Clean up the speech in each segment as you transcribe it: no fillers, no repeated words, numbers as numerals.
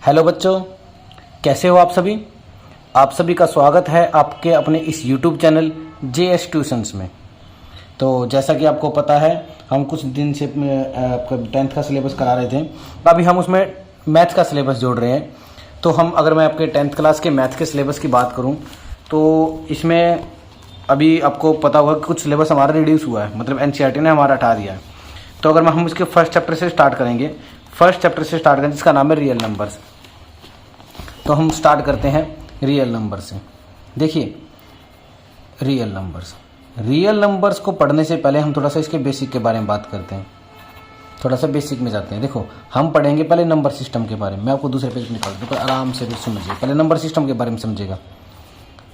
Hello बच्चों, कैसे हो आप सभी। आप सभी का स्वागत है आपके अपने इस यूट्यूब चैनल JS ट्यूशंस में। तो जैसा कि आपको पता है, हम कुछ दिन से आपका 10th का सिलेबस करा रहे थे। अभी हम उसमें मैथ का सिलेबस जोड़ रहे हैं। तो अगर मैं आपके 10th क्लास के मैथ के सिलेबस की बात करूं तो इसमें अभी आपको पता होगा कि कुछ सिलेबस हमारा रिड्यूस हुआ है, मतलब NCERT ने हमारा हटा दिया है। तो अगर हम इसके फर्स्ट चैप्टर से स्टार्ट करेंगे, जिसका नाम है रियल नंबर्स। तो हम स्टार्ट करते हैं रियल नंबर से। देखिए, रियल नंबर्स को पढ़ने से पहले हम थोड़ा सा इसके बेसिक के बारे में बात करते हैं, थोड़ा सा बेसिक में जाते हैं। देखो, हम पढ़ेंगे पहले नंबर सिस्टम के बारे में। मैं आपको दूसरे पेज निकाल दूँ, आराम से समझिए। पहले नंबर सिस्टम के बारे में समझिएगा,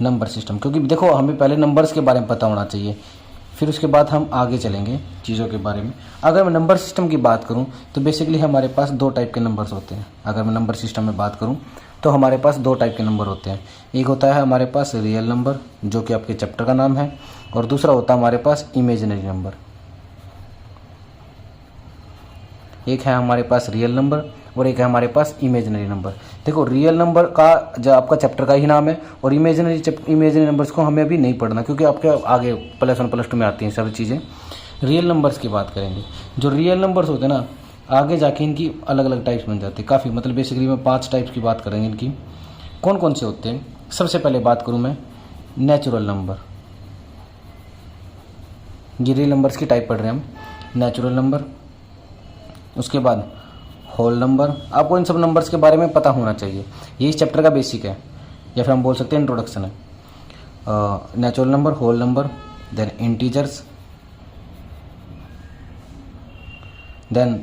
नंबर सिस्टम, क्योंकि देखो हमें पहले नंबर्स के बारे में पता होना चाहिए, फिर उसके बाद हम आगे चलेंगे चीज़ों के बारे में। अगर मैं नंबर सिस्टम की बात करूं तो बेसिकली हमारे पास दो टाइप के नंबर्स होते हैं। अगर मैं नंबर सिस्टम में बात करूं तो हमारे पास दो टाइप के नंबर होते हैं। एक होता है हमारे पास रियल नंबर, जो कि आपके चैप्टर का नाम है, और दूसरा होता है हमारे पास इमेजिनरी नंबर। एक है हमारे पास रियल नंबर और एक है हमारे पास इमेजिनरी नंबर। देखो, रियल नंबर का जो आपका चैप्टर का ही नाम है, और इमेजिनरी नंबर्स को हमें अभी नहीं पढ़ना, क्योंकि आपके आगे +1 +2 में आती हैं सभी चीज़ें। रियल नंबर्स की बात करेंगे। जो रियल नंबर्स होते हैं ना, आगे जाके इनकी अलग अलग टाइप्स बन जाती है काफ़ी, मतलब बेसिकली मैं 5 टाइप्स की बात करेंगे इनकी। कौन कौन से होते हैं? सबसे पहले बात करूँ मैं नेचुरल नंबर। ये रियल नंबर्स की टाइप पढ़ रहे हैं हम, नेचुरल नंबर। उसके बाद होल नंबर। आपको इन सब नंबर्स के बारे में पता होना चाहिए, ये इस चैप्टर का बेसिक है, या फिर हम बोल सकते हैं इंट्रोडक्शन है। Natural number, whole number, then integers, then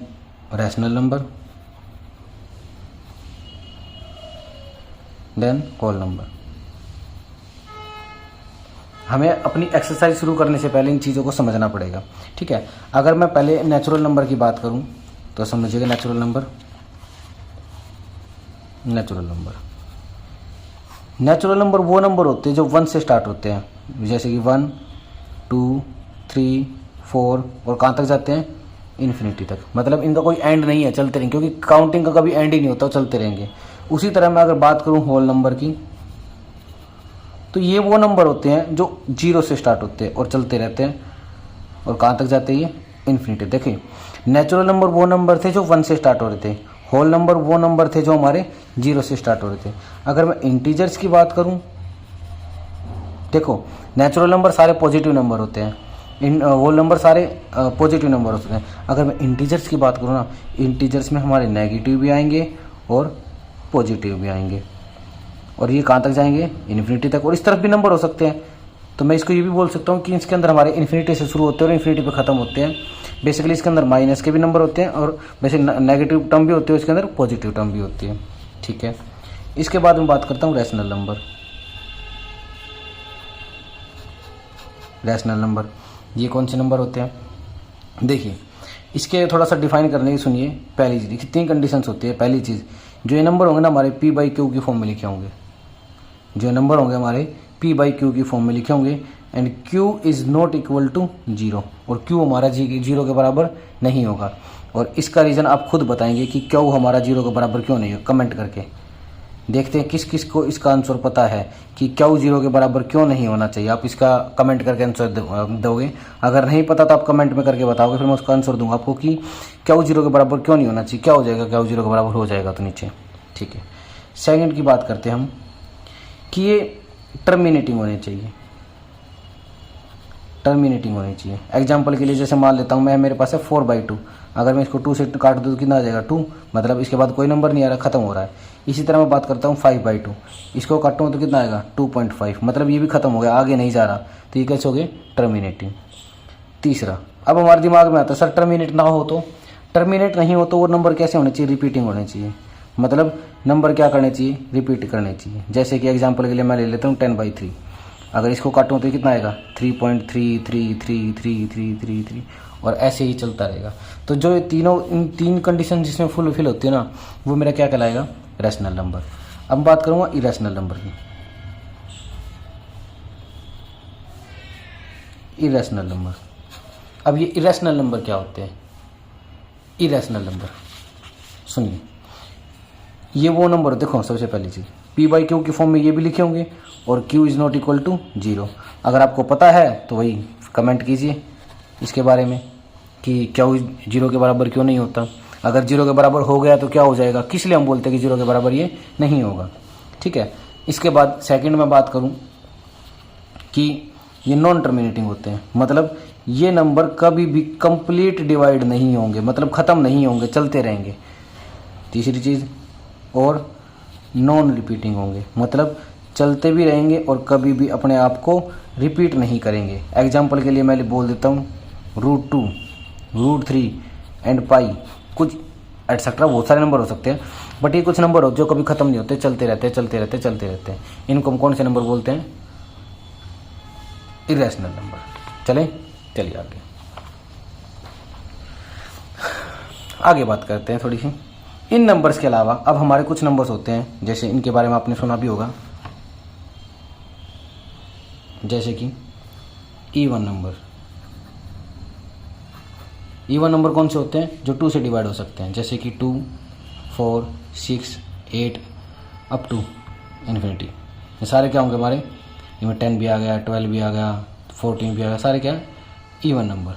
rational number, then whole number. हमें अपनी एक्सरसाइज शुरू करने से पहले इन चीज़ों को समझना पड़ेगा, ठीक है। अगर मैं पहले नेचुरल नंबर की बात करूं तो समझिएगा, नेचुरल नंबर वो नंबर होते हैं जो 1 से स्टार्ट होते हैं, जैसे कि 1 2 3 4 और कहाँ तक जाते हैं? इन्फिनिटी तक। मतलब इनका कोई एंड नहीं है, चलते रहेंगे, क्योंकि काउंटिंग का कभी एंड ही नहीं होता, चलते रहेंगे। उसी तरह मैं अगर बात करूं होल नंबर की, तो ये वो नंबर होते हैं जो 0 से स्टार्ट होते हैं और चलते रहते हैं, और कहाँ तक जाते हैं? ये इन्फिनिटी। देखिए, नेचुरल नंबर वो नंबर थे जो 1 से स्टार्ट हो रहे थे, होल नंबर वो नंबर थे जो हमारे 0 से स्टार्ट हो रहे थे। अगर मैं इंटीजर्स की बात करूं, देखो नेचुरल नंबर सारे पॉजिटिव नंबर होते हैं, होल नंबर सारे पॉजिटिव नंबर होते हैं। अगर मैं इंटीजर्स की बात करूं ना, इंटीजर्स में हमारे नेगेटिव भी आएंगे और पॉजिटिव भी आएंगे, और ये कहाँ तक जाएंगे? इन्फिनिटी तक। और इस तरफ भी नंबर हो सकते हैं, तो मैं इसको ये भी बोल सकता हूँ कि इसके अंदर हमारे इन्फिनिटी से शुरू होते हैं और इन्फिनिटी पे ख़त्म होते हैं। बेसिकली इसके अंदर माइनस के भी नंबर होते हैं, और वैसे नेगेटिव टर्म भी होते हैं, इसके अंदर पॉजिटिव टर्म भी होती है, ठीक है। इसके बाद मैं बात करता हूँ रैशनल नंबर। ये कौन से नंबर होते हैं? देखिए, इसके थोड़ा सा डिफाइन करने की सुनिए। पहली चीज़, देखिए 3 कंडीशंस होती है। पहली चीज़, जो ये नंबर होंगे ना हमारे P/Q की फॉर्म में लिखे होंगे, जो नंबर होंगे हमारे P/Q की फॉर्म में लिखे होंगे, and Q is not equal to 0, और Q हमारा 0 के बराबर नहीं होगा। और इसका रीज़न आप खुद बताएंगे कि Q हमारा 0 के बराबर क्यों नहीं है, कमेंट करके। देखते हैं किस किस को इसका आंसर पता है कि Q 0 के बराबर क्यों नहीं होना चाहिए। आप इसका कमेंट करके आंसर दोगे। अगर नहीं पता तो आप कमेंट में करके बताओगे, फिर मैं उसका आंसर दूंगा आपको कि Q 0 के बराबर क्यों नहीं होना चाहिए। क्या हो जाएगा? Q 0 के बराबर हो जाएगा, तो नीचे, ठीक है। सेकंड की बात करते हैं हम कि ये टर्मिनेटिंग होनी चाहिए। एग्जाम्पल के लिए जैसे मान लेता हूँ मैं, मेरे पास है 4/2। अगर मैं इसको 2 से काट दूँ तो कितना आ जाएगा? 2। मतलब इसके बाद कोई नंबर नहीं आ रहा, खत्म हो रहा है। इसी तरह मैं बात करता हूँ 5/2, इसको काटूँ तो कितना आएगा? 2.5। मतलब ये भी खत्म हो गया, आगे नहीं जा रहा, तो ये कैसे हो गए? टर्मिनेटिंग। तीसरा, अब हमारे दिमाग में आता है सर टर्मिनेट ना हो तो, टर्मिनेट नहीं हो तो वो नंबर कैसे होने चाहिए? रिपीटिंग होने चाहिए। मतलब नंबर क्या करने चाहिए? रिपीट करने चाहिए। जैसे कि एग्जाम्पल के लिए मैं ले लेता हूँ 10/3। अगर इसको काटूँ तो कितना आएगा? 3.333333, और ऐसे ही चलता रहेगा। तो जो इन 3 कंडीशन जिसमें फुलफिल होती है ना, वो मेरा क्या कहलाएगा? Rational number. अब बात करूँगा इरेशनल नंबर की। इरेशनल नंबर, अब ये इरेशनल नंबर क्या होते हैं? इरेशनल नंबर सुनिए, ये वो नंबर, देखो सबसे पहली चीज़ पी बाई क्यू की फॉर्म में ये भी लिखे होंगे और Q is not equal to 0। अगर आपको पता है तो वही कमेंट कीजिए इसके बारे में कि क्यू 0 के बराबर क्यों नहीं होता। अगर 0 के बराबर हो गया तो क्या हो जाएगा, किस लिए हम बोलते हैं कि 0 के बराबर ये नहीं होगा। ठीक है, इसके बाद सेकंड में बात करूं कि ये नॉन टर्मिनेटिंग होते हैं, मतलब ये नंबर कभी भी कंप्लीट डिवाइड नहीं होंगे, मतलब ख़त्म नहीं होंगे, चलते रहेंगे। तीसरी चीज़, और नॉन रिपीटिंग होंगे, मतलब चलते भी रहेंगे और कभी भी अपने आप को रिपीट नहीं करेंगे। एग्जाम्पल के लिए मैं बोल देता हूँ √2, √3 एंड पाई, कुछ एटसेट्रा बहुत सारे नंबर हो सकते हैं, बट ये कुछ नंबर हो जो कभी ख़त्म नहीं होते, चलते रहते हैं चलते रहते हैं चलते रहते हैं। इनको हम कौन से नंबर बोलते हैं, इरेशनल नंबर। चलिए आगे बात करते हैं थोड़ी सी। इन नंबर्स के अलावा अब हमारे कुछ नंबर्स होते हैं, जैसे इनके बारे में आपने सुना भी होगा, जैसे कि इवन नंबर। इवन नंबर कौन से होते हैं, जो 2 से डिवाइड हो सकते हैं, जैसे कि 2, 4, 6, 8 अप टू इन्फिनिटी। ये सारे क्या होंगे हमारे, इनमें 10 भी आ गया, 12 भी आ गया, 14 भी आ गया, सारे क्या है इवन नंबर।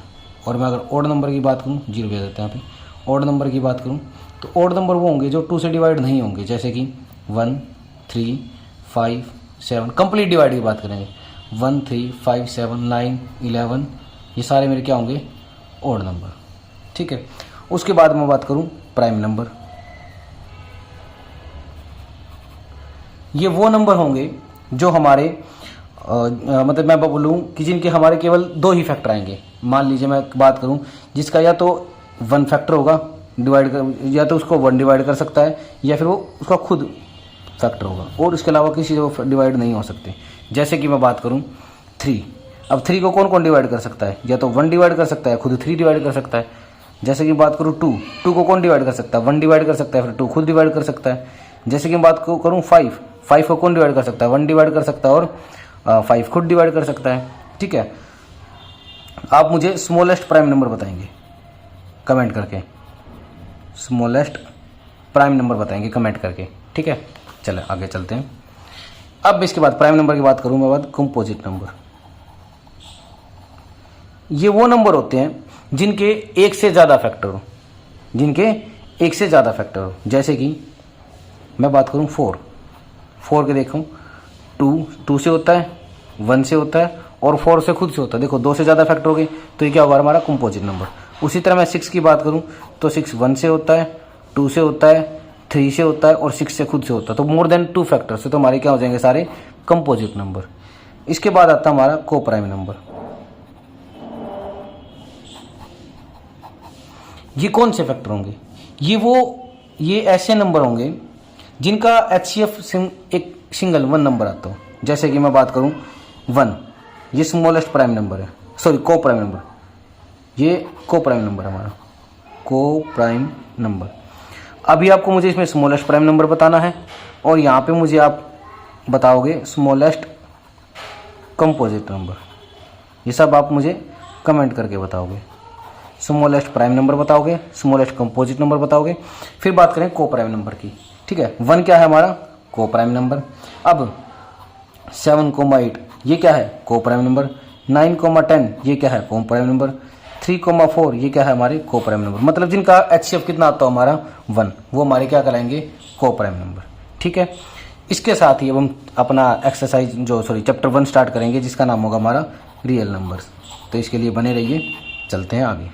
और मैं अगर ओड नंबर की बात करूँ, 0 भी आ जाते हैं यहाँ पे। ओड नंबर की बात करूँ तो ओड नंबर वो होंगे जो 2 से डिवाइड नहीं होंगे, जैसे कि 1, 3, 5, 7। कंप्लीट डिवाइड की बात करेंगे, 1, 3, 5, 7, 9, 11, ये सारे मेरे क्या होंगे ओड नंबर। ठीक है, उसके बाद मैं बात करूं प्राइम नंबर। ये वो नंबर होंगे जो हमारे मतलब मैं बोलूं कि जिनके हमारे केवल 2 ही फैक्टर आएंगे। मान लीजिए मैं बात करूं जिसका या तो 1 फैक्टर होगा डिवाइड कर, या तो उसको 1 डिवाइड कर सकता है, या फिर वो उसका खुद फैक्टर होगा, और उसके अलावा किसी से डिवाइड नहीं हो सकते। जैसे कि मैं बात करूं 3, अब 3 को कौन कौन डिवाइड कर सकता है, या तो 1 डिवाइड कर सकता है, खुद 3 डिवाइड कर सकता है। जैसे कि बात करूँ 2 को कौन डिवाइड कर सकता है, 1 डिवाइड कर सकता है, फिर 2 खुद डिवाइड कर सकता है। जैसे कि मैं बात करूँ 5 को कौन डिवाइड कर सकता है, 1 डिवाइड कर सकता है और 5 खुद डिवाइड कर सकता है। ठीक है, आप मुझे स्मॉलेस्ट प्राइम नंबर बताएंगे कमेंट करके, स्मॉलेस्ट प्राइम नंबर बताएंगे कमेंट करके। ठीक है, चले आगे चलते हैं। अब इसके बाद प्राइम नंबर की बात करूँ मैं, बाद कंपोजिट नंबर। ये वो नंबर होते हैं जिनके एक से ज़्यादा फैक्टर हो, जिनके एक से ज़्यादा फैक्टर हो। जैसे कि मैं बात करूं 4 के देखूं 2 से होता है, 1 से होता है और 4 से खुद से होता है। देखो 2 से ज़्यादा फैक्टर हो गए तो ये क्या होगा हमारा कंपोजिट नंबर। उसी तरह मैं 6 की बात करूं तो 6 1 से होता है, 2 से होता है, 3 से होता है और 6 से खुद से होता है। तो मोर देन 2 फैक्टर से तो हमारे क्या हो जाएंगे सारे कंपोजिट नंबर। इसके बाद आता है हमारा को प्राइम नंबर। ये कौन से फैक्टर होंगे, ये ऐसे नंबर होंगे जिनका HCF एक सिंगल 1 नंबर आता हो। जैसे कि मैं बात करूं 1, ये स्मॉलेस्ट प्राइम नंबर है, सॉरी को प्राइम नंबर, ये को प्राइम नंबर है हमारा, को प्राइम नंबर। अभी आपको मुझे इसमें स्मॉलेस्ट प्राइम नंबर बताना है और यहाँ पे मुझे आप बताओगे स्मॉलेस्ट कंपोजिट नंबर। ये सब आप मुझे कमेंट करके बताओगे। स्मॉलेस्ट प्राइम नंबर बताओगे, स्मॉलेस्ट कंपोजिट नंबर बताओगे। फिर बात करें को प्राइम नंबर की। ठीक है, 1 क्या है हमारा को प्राइम नंबर। अब 7,8 ये क्या है को प्राइम नंबर। 9,10 ये क्या है को प्राइम नंबर। 3,4 ये क्या है हमारे को प्राइम नंबर। मतलब जिनका HCF कितना आता हो हमारा 1, वो हमारे क्या कहलाएंगे को प्राइम नंबर। ठीक है, इसके साथ ही अब हम अपना चैप्टर 1 स्टार्ट करेंगे जिसका नाम होगा हमारा रियल नंबर्स। तो इसके लिए बने रहिए, चलते हैं आगे।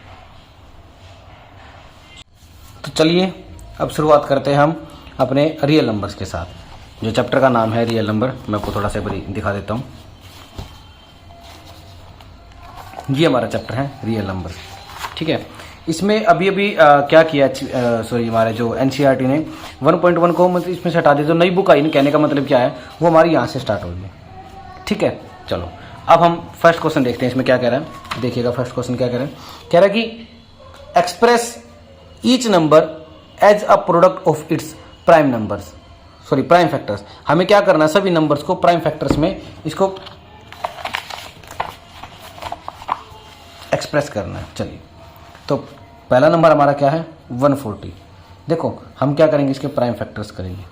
तो चलिए अब शुरुआत करते हैं हम अपने रियल नंबर्स के साथ। जो चैप्टर का नाम है रियल नंबर, मैं आपको थोड़ा सा दिखा देता हूँ। ये हमारा चैप्टर है रियल नंबर्स। ठीक है, इसमें अभी क्या किया हमारे जो NCERT ने 1.1 को मतलब इसमें से हटा दिया। जो नई बुक आई, कहने का मतलब क्या है, वो हमारी यहाँ से स्टार्ट होगी। ठीक है, चलो अब हम फर्स्ट क्वेश्चन देखते हैं इसमें क्या कह रहा है। देखिएगा फर्स्ट क्वेश्चन क्या कह रहा है। कह रहा है कि express each number as a product of its prime numbers, prime factors. हमें क्या करना है, सभी नंबर्स को प्राइम फैक्टर्स में इसको एक्सप्रेस करना है। चलिए, तो पहला नंबर हमारा क्या है 140। देखो हम क्या करेंगे, इसके प्राइम फैक्टर्स करेंगे।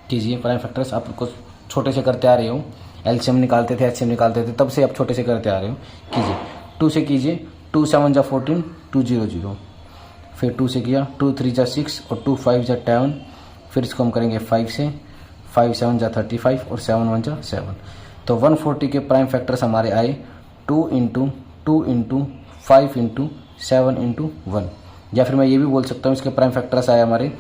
कीजिए प्राइम फैक्टर्स, आपको छोटे से करते आ रहे हो, एलसीएम निकालते थे, एचसीएम निकालते थे, तब से आप छोटे से करते आ रहे हो। कीजिए 2 से कीजिए, 2 7 जा 14, 2 0 0, फिर 2 से किया, 2 3 जा 6 और 2 5 जा 10, फिर इसको हम करेंगे 5 से, 5 7 जा 35 और 7 1 जा 7। तो 140 के प्राइम फैक्टर्स हमारे आए 2 इंटू 2 इंटू 5 इंटू 7 इंटू 1, या फिर मैं ये भी बोल सकता हूँ इसके प्राइम फैक्टर्स आए हमारे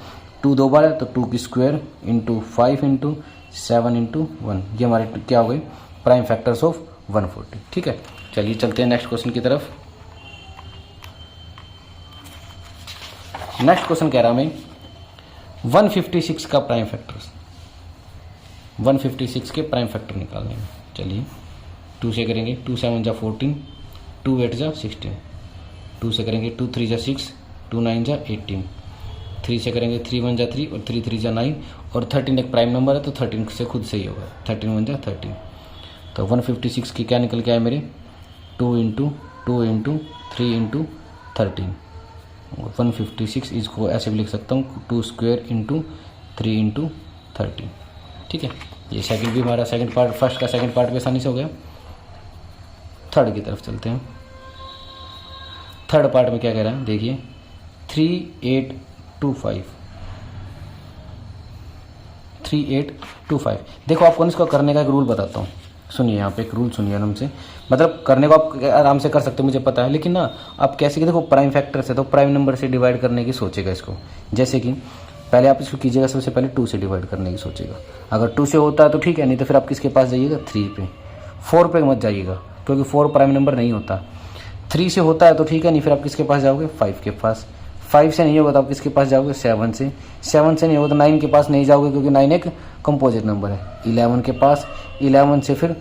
2 दो बार है तो 2 की स्क्वायर इंटू 5 इंटू 7 इंटू 1, ये हमारे क्या हो गए प्राइम फैक्टर्स ऑफ 140। ठीक है, चलिए चलते हैं नेक्स्ट क्वेश्चन की तरफ। नेक्स्ट क्वेश्चन कह रहा हमें 156 का प्राइम फैक्टर्स, 156 के प्राइम फैक्टर निकालने में। चलिए 2 से करेंगे, 2 7 जा 14, 2 8 जा 16, 2 से करेंगे 2 3 जा 6, 2 9 जा 18, 3 से करेंगे 3 1 जा 3 और 3 3 जा 9 और 13 एक प्राइम नंबर है तो 13 से खुद से ही होगा, 13 1 जा 13। तो 156 की क्या निकल के आए मेरे 2 इंटू 2 इंटू 3 इंटू 13। 156 इसको ऐसे भी लिख सकता हूँ 2 स्क्वायर इंटू 3 इंटू 13। ठीक है, ये सेकंड भी हमारा सेकंड पार्ट, फर्स्ट का सेकंड पार्ट भी आसानी से हो गया। थर्ड की तरफ चलते हैं। थर्ड पार्ट में क्या कह रहा है देखिए 3825, 3825। देखो आपको इसको करने का एक रूल बताता हूँ, सुनिए यहाँ पे एक रूल सुनिए आराम से, मतलब करने को आप आराम से कर सकते हो मुझे पता है, लेकिन ना आप कैसे कि देखो प्राइम फैक्टर से तो प्राइम नंबर से डिवाइड करने की सोचेगा इसको। जैसे कि पहले आप इसको कीजिएगा, सबसे पहले 2 से डिवाइड करने की सोचेगा। अगर 2 से होता है तो ठीक है, नहीं तो फिर आप किसके पास जाइएगा 3 पे, 4 पे मत जाइएगा क्योंकि 4 प्राइम नंबर नहीं होता। 3 से होता है तो ठीक है, नहीं फिर आप किसके पास जाओगे 5 के पास। 5 से नहीं होगा तो आप किसके पास जाओगे 7 से। 7 से नहीं होगा तो 9 के पास नहीं जाओगे क्योंकि 9 एक कंपोजिट नंबर है। 11 के पास, 11 से फिर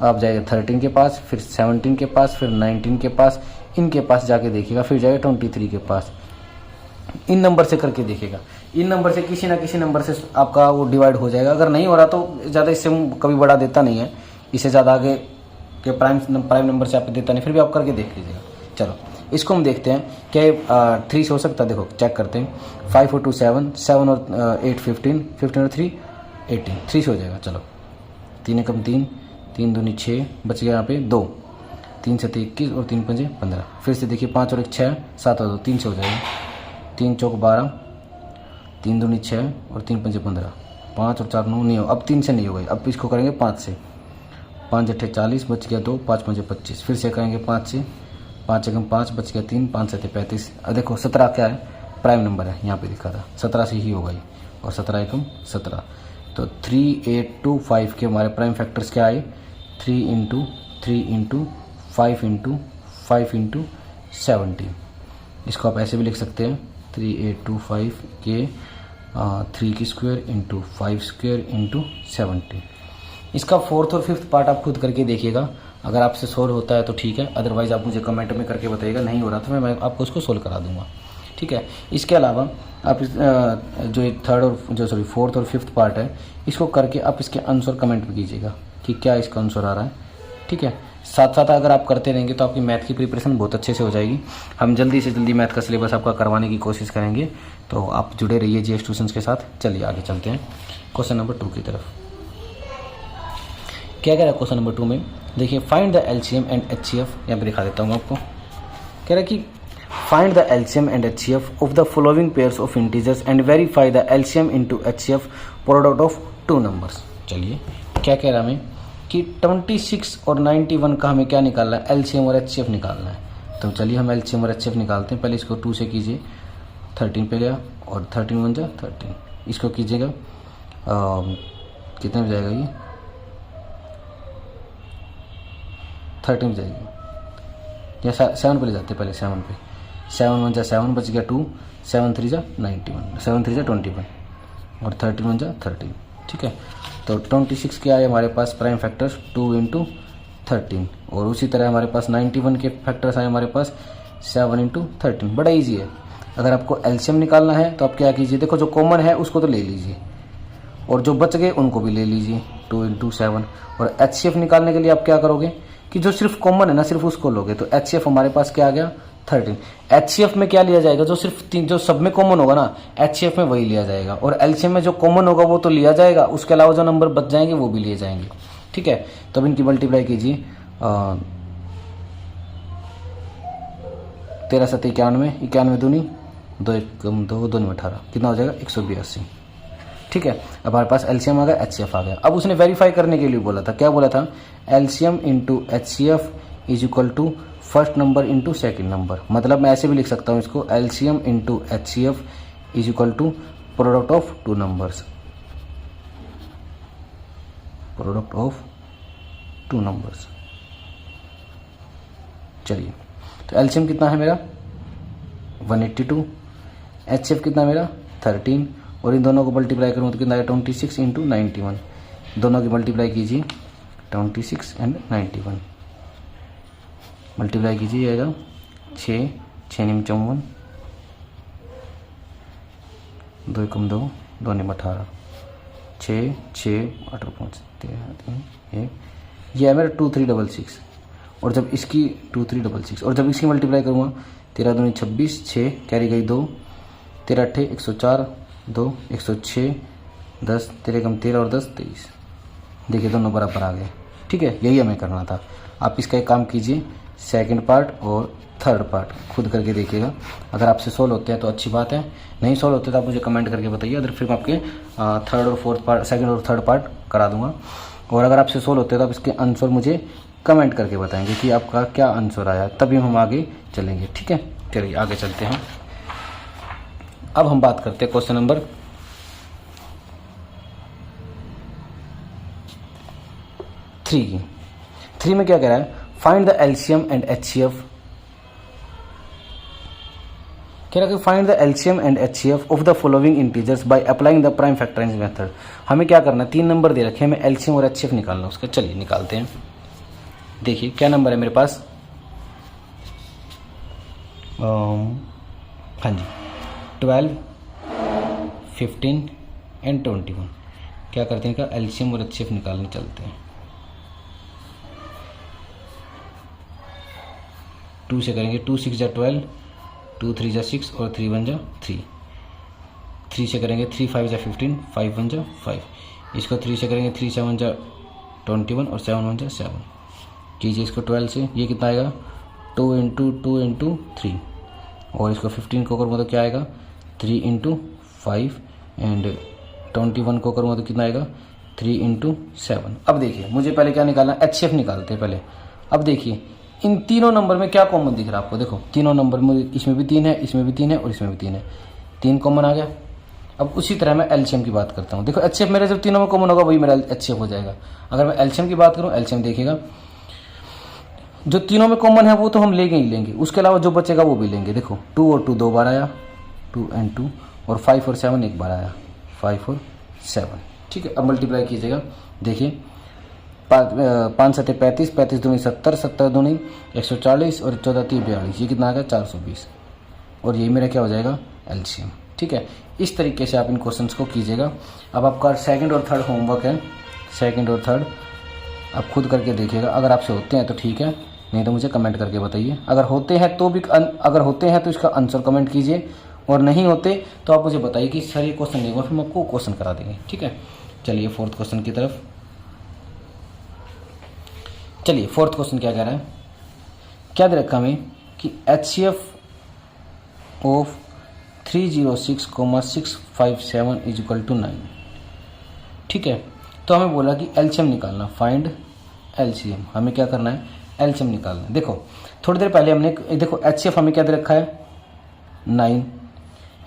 आप जाइए 13 के पास, फिर 17 के पास, फिर 19 के पास, इनके पास जाके देखिएगा, फिर जाइए 23 के पास। इन नंबर से करके देखिएगा, इन नंबर से किसी ना किसी नंबर से आपका वो डिवाइड हो जाएगा। अगर नहीं हो रहा तो ज़्यादा इससे कभी बड़ा देता नहीं है, इससे ज़्यादा आगे के प्राइम नंबर से आप देता नहीं, फिर भी आप करके देख लीजिएगा। चलो इसको हम देखते हैं क्या 3 से हो सकता है, देखो चेक करते हैं। 5 और 2 7, 7 और 8 15, 15 और 3 18, 3 से हो जाएगा। चलो 3 एकम 3, 3 दूनी 6, बच गया यहाँ पे 2, 3 से 21 और 3 पंजे 15। फिर से देखिए 5 और 1 6, 7 और 2 3 से हो जाएगा। 3 चौक 12, 3 दूनी 6 और 3 पंजे 15, 5 और 4 9 नहीं हो, अब 3 से नहीं होगा, अब इसको करेंगे 5 से। 5 अट्ठे 40, बच गया 2, 5 पंजे 25। फिर से करेंगे 5 से, 5 एकम 5, बच गया 3, 5 से 35। अब देखो 17 क्या है प्राइम नंबर है, यहाँ पे लिखा था 17 से ही होगा ये, और 17 एकम 17। तो 3825 के हमारे प्राइम फैक्टर्स क्या आए 3 इंटू 3 इंटू 5 इंटू 5 इंटू 17। इसको आप ऐसे भी लिख सकते हैं 3825 के 3 की स्क्वायर इंटू 5 स्क्वायर इंटू 17। इसका 4th और 5th पार्ट आप खुद करके देखिएगा, अगर आपसे सोल्व होता है तो ठीक है, अदरवाइज़ आप मुझे कमेंट में करके बताइएगा। नहीं हो रहा तो मैं आपको उसको सोल्व करा दूंगा। ठीक है, इसके अलावा आप जो 4th और 5th पार्ट है इसको करके आप इसके आंसर कमेंट भी कीजिएगा कि क्या इसका आंसर आ रहा है। ठीक है, साथ साथ अगर आप करते रहेंगे तो आपकी मैथ की प्रिपरेशन बहुत अच्छे से हो जाएगी। हम जल्दी से जल्दी मैथ का सिलेबस आपका करवाने की कोशिश करेंगे, तो आप जुड़े रहिए जीएस ट्यूशंस के साथ। चलिए आगे चलते हैं क्वेश्चन नंबर 2 की तरफ। क्या कह रहा है क्वेश्चन नंबर 2 में, देखिए find the LCM and HCF, यहाँ पे दिखा देता हूँ आपको। कह रहा है कि find the LCM and HCF of the following pairs of integers and verify the LCM into HCF product of 2 numbers. चलिए क्या कह रहा है हमें कि 26 और 91 का हमें क्या निकालना है, एलसीएम और एचसीएफ निकालना है। तो चलिए हम एलसीएम और एचसीएफ निकालते हैं। पहले इसको 2 से कीजिए, 13 पे गया और 13 1 जा 13। इसको कीजिएगा कितने में जाएगा ये 13 जाएगी, या 7 पे ले जाते पहले 7 पे। 7 1 जा 7, बच गया 2, 7 3 जा 91, 7 3 जा 21 और 13 1 जा 13। ठीक है, तो 26 के आए हमारे पास प्राइम फैक्टर्स 2 इंटू 13, और उसी तरह हमारे पास 91 के फैक्टर्स आए हमारे पास 7 इंटू 13। बड़ा ईजी है। अगर आपको एलसीएम निकालना है तो आप क्या कीजिए, देखो जो कॉमन है उसको तो ले लीजिए और जो बच गए उनको भी ले लीजिए 2 इंटू 7। और एचसीएफ निकालने के लिए आप क्या करोगे कि जो सिर्फ कॉमन है ना सिर्फ उसको लोगे, तो एचसीएफ हमारे पास क्या आ गया 13। HCF में क्या लिया जाएगा, जो सिर्फ तीन, जो सब में कॉमन होगा ना HCF में वही लिया जाएगा, और LCM में जो कॉमन होगा वो तो लिया जाएगा, उसके अलावा जो नंबर बच जाएंगे वो भी लिए जाएंगे। ठीक है, तो अब इनकी मल्टीप्लाई कीजिए। 13 7 91, 91 दूनी 2 1 2 2 18, कितना हो जाएगा 182। ठीक है, अब हमारे पास LCM आ गया, HCF आ गया। अब उसने वेरीफाई करने के लिए बोला था, क्या बोला था, LCM into HCF is equal to first number into second number. मतलब मैं ऐसे भी लिख सकता हूँ इसको, LCM into HCF is equal to product of two numbers, product of two numbers. चलिए, तो LCM कितना है मेरा 182, HCF कितना है मेरा 13, और इन दोनों को मल्टीप्लाई करूँ तो कितना है 26 इंटू 91। दोनों की मल्टीप्लाई कीजिए, 26 एंड 91 मल्टीप्लाई कीजिए, आएगा 6 6 निम 54, 2 1 2 2 निम 18, 6 6 8 5 13 1, ये है मेरा 2366। और जब इसकी 2366 और जब इसकी मल्टीप्लाई करूँगा, 13 दूनी 26, 6 कैरी गई 2, 13 8 104, 2 106, 10 13 कम 13 और 10 23। देखिए दोनों बराबर आ गए। ठीक है, यही हमें करना था। आप इसका एक काम कीजिए, सेकंड पार्ट और थर्ड पार्ट खुद करके देखिएगा। अगर आपसे सोल्व होते हैं तो अच्छी बात है, नहीं सोल्व होते तो आप मुझे कमेंट करके बताइए, अगर फिर मैं आपके थर्ड और फोर्थ पार्ट, सेकंड और थर्ड पार्ट करा दूंगा। और अगर आपसे सोल्व होते हैं तो आप इसके आंसर मुझे कमेंट करके बताएंगे कि आपका क्या आंसर आया, तभी हम आगे चलेंगे। ठीक है, चलिए आगे चलते हैं। अब हम बात करते हैं क्वेश्चन नंबर 3 की। 3 में क्या कह रहा है, find the LCM and HCF। कह रहा है कि find the LCM and HCF of the following integers by applying the prime factorising method. हमें क्या करना है, 3 नंबर दे रखे हैं, हमें LCM और HCF निकालना है उसका। चलिए निकालते हैं। देखिए क्या नंबर है मेरे पास, हाँ जी 12 15 एंड 21। क्या करते हैं, क्या LCM और HCF निकालने चलते हैं। 2 से करेंगे, 2 6 जा 12, 2 3 जा 6 और 3 1 जा 3। 3 से करेंगे, 3 5 जा 15, 5 1 जा 5। इसको 3 से करेंगे, 3 7 जा 21 और 7 1 जा 7। कीजिए इसको 12 से, ये कितना आएगा 2 इंटू 2 इंटू 3, और इसको 15 को करूँगा तो क्या आएगा 3 इंटू 5, एंड 21 को करूँगा तो कितना आएगा 3 इंटू 7। अब देखिए मुझे पहले क्या निकालना, HCF निकालते हैं पहले। अब देखिए इन तीनों नंबर में क्या कॉमन दिख रहा है आपको, देखो तीनों नंबर में, इसमें भी 3 है, इसमें भी 3 है और इसमें भी 3 है, 3 कॉमन आ गया। अब उसी तरह मैं LCM की बात करता हूँ। देखो HCF मेरे जब तीनों में कॉमन होगा वही मेरा HCF हो जाएगा। अगर मैं LCM की बात करूँ, LCM देखिएगा जो तीनों में कॉमन है वो तो हम लेंगे ही लेंगे, उसके अलावा जो बचेगा वो भी लेंगे। देखो 2 और 2 2 बार आया, 2 एंड 2, और 5 और 7 एक बार आया, 5 और 7। ठीक है, अब मल्टीप्लाई कीजिएगा। देखिए 5 7 35, 35 दूनी 70, 70 दूनी 140 और 14 3 42, ये कितना आ गया 420। और यही मेरा क्या हो जाएगा LCM। ठीक है, इस तरीके से आप इन क्वेश्चंस को कीजिएगा। अब आपका सेकंड और थर्ड होमवर्क है, सेकंड और थर्ड आप खुद करके देखिएगा। अगर आपसे होते हैं तो ठीक है, नहीं तो मुझे कमेंट करके बताइए। अगर होते हैं तो भी, अगर होते हैं तो इसका आंसर कमेंट कीजिए, और नहीं होते तो आप मुझे बताइए कि सर ये क्वेश्चन नहीं हुआ, फिर हम आपको क्वेश्चन करा देंगे। ठीक है, चलिए फोर्थ क्वेश्चन की तरफ। चलिए फोर्थ क्वेश्चन क्या कह रहा है, क्या दे रखा हमें कि HCF of 306,657 is equal to 9। ठीक है, तो हमें बोला कि LCM निकालना, फाइंड LCM। हमें क्या करना है, LCM निकालना है। देखो थोड़ी देर पहले हमने, देखो HCF हमें क्या दे रखा है 9,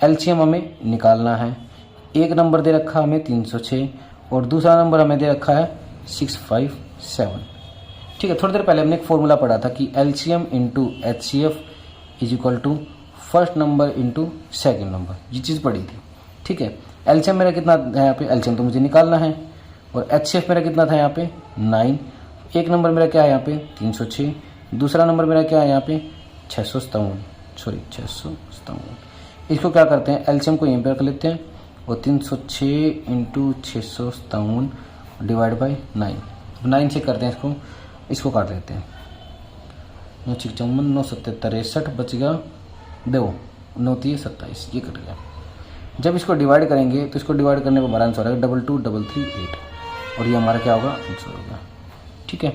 LCM हमें निकालना है। एक नंबर दे रखा है हमें 306 और दूसरा नंबर हमें दे रखा है 657। ठीक है, थोड़ी देर पहले हमने एक फॉर्मूला पढ़ा था कि LCM into HCF is equal to first number into second number, ये चीज़ पढ़ी थी। ठीक है, LCM मेरा कितना है यहाँ पे, LCM तो मुझे निकालना है, और HCF मेरा कितना था यहाँ पे 9। एक नंबर मेरा क्या है यहाँ पे 306, दूसरा नंबर मेरा क्या है यहाँ पे 657। इसको क्या करते हैं, LCM को यहीं पर रख लेते हैं, और 306 इंटू 657 डिवाइड बाई 9। 9 से करते हैं इसको काट लेते हैं। 9 9 7 63 बच गया 2 9 3 27, ये कट गया। जब इसको डिवाइड करेंगे तो इसको डिवाइड करने पर हमारा आंसर आएगा 2 2 3 3 8 और ये हमारा क्या होगा आंसर होगा। ठीक है,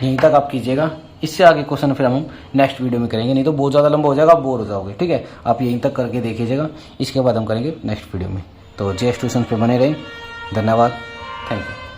यहीं तक आप कीजिएगा। इससे आगे क्वेश्चन फिर हम नेक्स्ट वीडियो में करेंगे, नहीं तो बहुत ज़्यादा लंबा हो जाएगा, आप बोर हो जाओगे। ठीक है, आप यहीं तक करके देखिएगा, इसके बाद हम करेंगे नेक्स्ट वीडियो में। तो जेएस ट्यूशन पे बने रहें। धन्यवाद, थैंक यू।